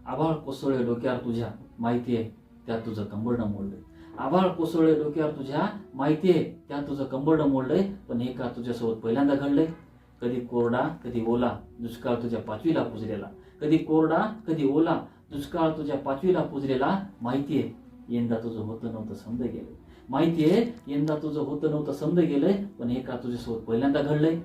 आभाळ कोसळले डोक्यावर तुझ्या, माहितीये त्यात तुझं कंबरडं मोडलंय. आभाळ कोसळले डोक्यावर तुझ्या, माहितीये त्यात तुझं कंबरडं मोडलंय. पण हे का तुझ्यासोबत पहिल्यांदा घडलंय? कधी कोरडा कधी ओला, दुष्काळ तुझ्या पाचवीला पुजलेला. कधी कोरडा कधी ओला, दुष्काळ तुझ्या पाचवीला पुजलेला. माहितीये यंदा तुझं होतं नव्हतं समज गेलंय. माहितीये यंदा तुझं होतं नव्हतं समज गेलंय. पण हे का तुझ्यासोबत पहिल्यांदा घडलंय?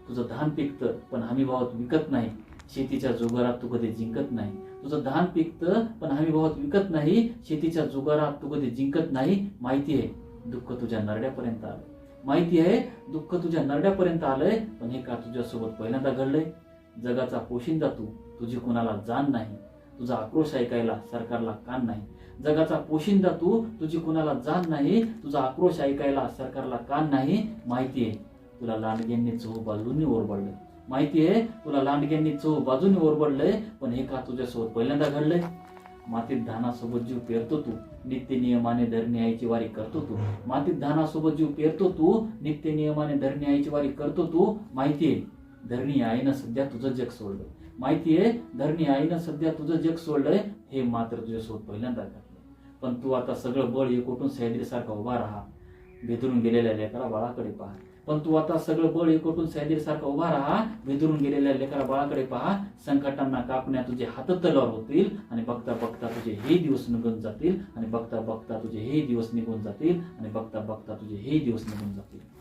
तुझं धान पिकतं पण हमी भावात विकत नाही. शेतीच्या जुगारात तू कधी जिंकत नाही. तुझं धान पिकतं पण हमी भावात विकत नाही. शेतीच्या जुगारात तू कधी जिंकत नाही. माहितीये दुःख तुझ्या नरड्यापर्यंत आलंय. माहिती आहे दुःख तुझ्या नरड्यापर्यंत आलंय. पण हे का तुझ्यासोबत पहिल्यांदा घडलंय? जगाचा पोशिंदा तू, तुझी कुणाला जाण नाही. तुझा आक्रोश ऐकायला सरकारला कान नाही. जगाचा पोशिंदा तू, तुझी कुणाला जाण नाही. तुझा आक्रोश ऐकायला सरकारला कान नाही. माहितीये तुला लांडग्यांनी चहू बाजूंनी ओरबडलंय. माहितीये तुला लांडग्यांनी चहू बाजूंनी ओरबडलंय. पण हे का तुझ्यासोबत पहिल्यांदा घडलंय? मातीत धानासोबत जीव पेरतो तू, नित्य नियमाने धरणी आईची वारी करतो तू. मातीत धानासोबत जीव पेरतो तू, नित्य नियमाने धरणी आईची वारी करतो तू. माहितीये धरणी आईनं सध्या तुझं जग सोडलंय. माहितीये धरणी आईनं सध्या तुझं जग सोडलंय. हे मात्र तुझ्यासोबत पहिल्यांदा घडलंय. पण तू आता सगळं बळ एकवटून सह्याद्रीसारखा उभा राहा. भेदरून गेलेल्या लेकरा बाळाकडे पहा. पण तू आता सगळं बळ एकवटून सह्याद्रीसारखा उभा राहा. भेदरून गेलेल्या लेकरा बाळाकडे पहा. संकटांना कापण्या तुझे हात तलवार होतील. आणि बघता बघता तुझे हे दिवस निघून जातील. आणि बघता बघता तुझे हे दिवस निघून जातील. आणि बघता बघता तुझे हे दिवस निघून जातील.